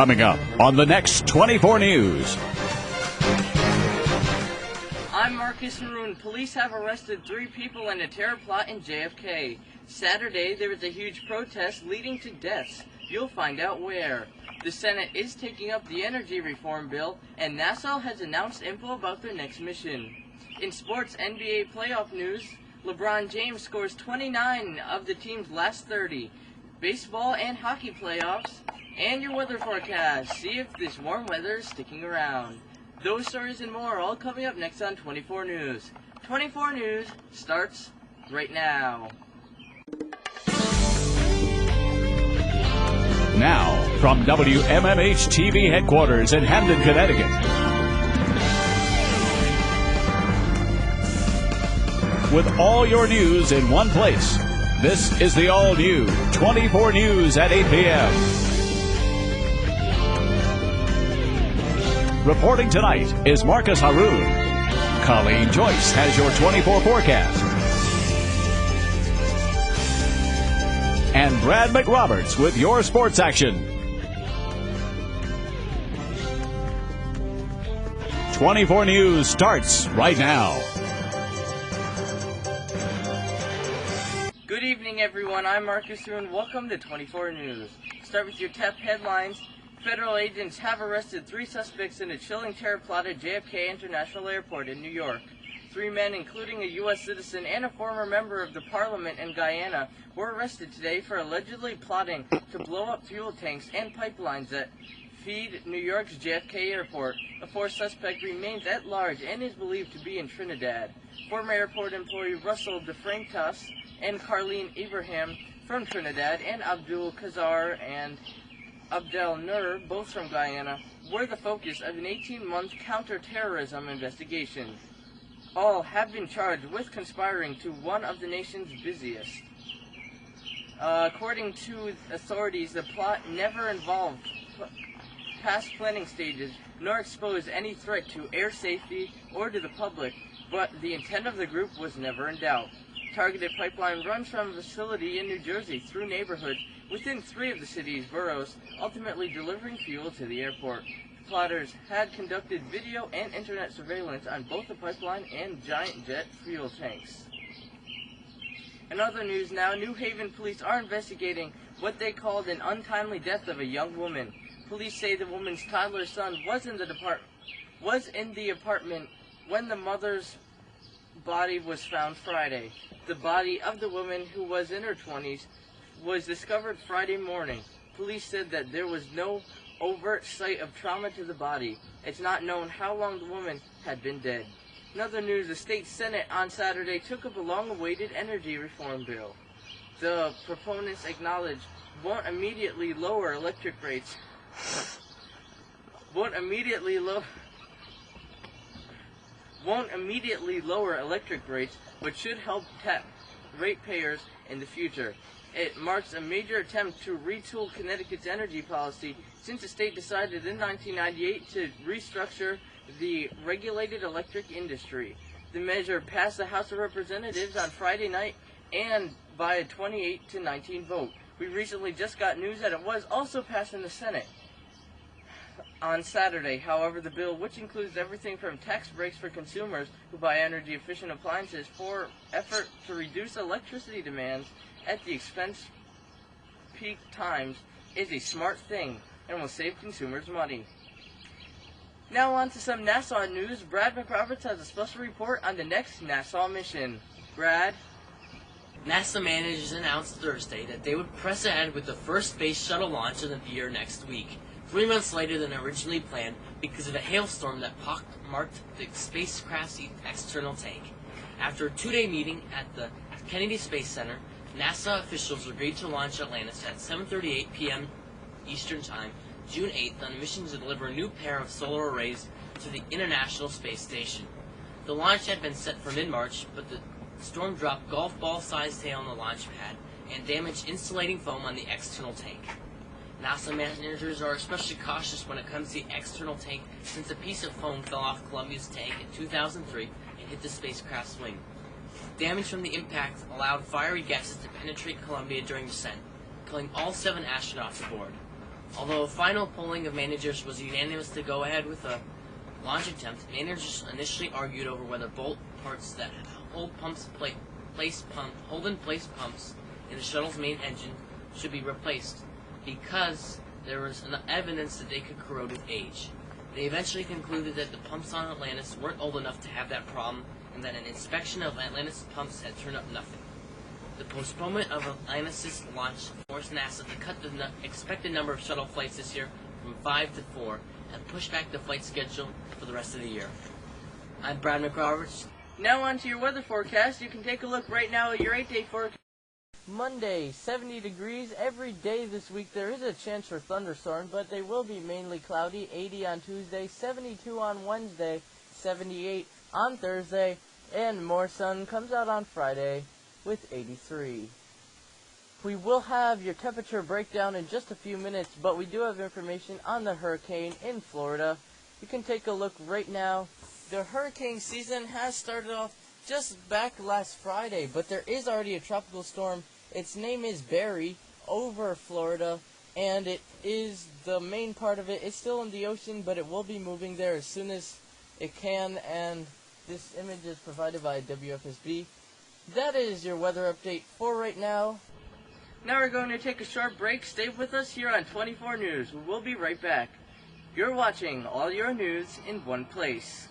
Coming up on the next 24 News. I'm Marcus Harun. Police have arrested 3 people in a terror plot in JFK. Saturday, there was a huge protest leading to deaths. You'll find out where. The Senate is taking up the energy reform bill, and NASA has announced info about their next mission. In sports NBA playoff news, LeBron James scores 29 of the team's last 30. Baseball and hockey playoffs, and your weather forecast. See if this warm weather is sticking around. Those stories and more all coming up next on 24 News. 24 News starts right now. Now, from WMMH TV headquarters in Hamden, Connecticut. With all your news in one place, this is the all-new 24 News at 8 p.m. Reporting tonight is Marcus Harun. Colleen Joyce has your 24 forecast. And Brad McRoberts with your sports action. 24 News starts right now. Good evening, everyone. I'm Marcus Harun. Welcome to 24 News. Start with your top headlines. Federal agents have arrested 3 suspects in a chilling terror plot at JFK International Airport in New York. 3 men, including a U.S. citizen and a former member of the parliament in Guyana, were arrested today for allegedly plotting to blow up fuel tanks and pipelines that feed New York's JFK Airport. A 4th suspect remains at large and is believed to be in Trinidad. Former airport employee Russell DeFrantas and Carlene Ibrahim from Trinidad, and Abdul Khazar and Abdel Nur, both from Guyana, were the focus of an 18-month counter-terrorism investigation. All have been charged with conspiring to one of the nation's busiest. According to authorities, the plot never involved past planning stages, nor exposed any threat to air safety or to the public, but the intent of the group was never in doubt. Targeted pipeline runs from a facility in New Jersey through neighborhoods within 3 of the city's boroughs, ultimately delivering fuel to the airport. Plotters had conducted video and internet surveillance on both the pipeline and giant jet fuel tanks. In other news now, New Haven police are investigating what they called an untimely death of a young woman. Police say the woman's toddler son was in the apartment when the mother's body was found Friday. The body of the woman, who was in her 20s, was discovered Friday morning. Police said that there was no overt site of trauma to the body. It's not known how long the woman had been dead. In other news, the state Senate on Saturday took up a long-awaited energy reform bill. The proponents acknowledge won't immediately lower electric rates, but should help tap ratepayers in the future. It marks a major attempt to retool Connecticut's energy policy since the state decided in 1998 to restructure the regulated electric industry. The measure passed the House of Representatives on Friday night and by a 28-19 vote. We recently just got news that it was also passed in the Senate on Saturday. However, the bill, which includes everything from tax breaks for consumers who buy energy-efficient appliances for effort to reduce electricity demands at the expense peak times, is a smart thing and will save consumers money. Now on to some NASA news. Brad McRoberts has a special report on the next NASA mission. Brad? NASA managers announced Thursday that they would press ahead with the first space shuttle launch of the year next week, 3 months later than originally planned because of a hailstorm that marked the spacecraft's external tank. After a 2-day meeting at the Kennedy Space Center, NASA officials agreed to launch Atlantis at 7:38 p.m. Eastern Time, June 8th, on a mission to deliver a new pair of solar arrays to the International Space Station. The launch had been set for mid-March, but the storm dropped golf ball-sized hail on the launch pad and damaged insulating foam on the external tank. NASA managers are especially cautious when it comes to the external tank since a piece of foam fell off Columbia's tank in 2003 and hit the spacecraft's wing. Damage from the impact allowed fiery gases to penetrate Columbia during descent, killing all 7 astronauts aboard. Although final polling of managers was unanimous to go ahead with a launch attempt, managers initially argued over whether bolt parts that hold in place pumps in the shuttle's main engine should be replaced because there was evidence that they could corrode with age. They eventually concluded that the pumps on Atlantis weren't old enough to have that problem and that an inspection of Atlantis pumps had turned up nothing. The postponement of Atlantis' launch forced NASA to cut the expected number of shuttle flights this year from 5 to 4 and push back the flight schedule for the rest of the year. I'm Brad McRoberts. Now on to your weather forecast. You can take a look right now at your 8-day forecast. Monday, 70 degrees every day this week. There is a chance for thunderstorms, but they will be mainly cloudy. 80 on Tuesday, 72 on Wednesday, 78 on Thursday, and more sun comes out on Friday with 83. We will have your temperature breakdown in just a few minutes, but we do have information on the hurricane in Florida. You can take a look right now. The hurricane season has started off just back last Friday, but there is already a tropical storm. Its name is Barry over Florida, and it is the main part of it. It's still in the ocean, but it will be moving there as soon as it can, and this image is provided by WFSB. That is your weather update for right now. Now we're going to take a short break. Stay with us here on 24 News. We will be right back. You're watching all your news in one place.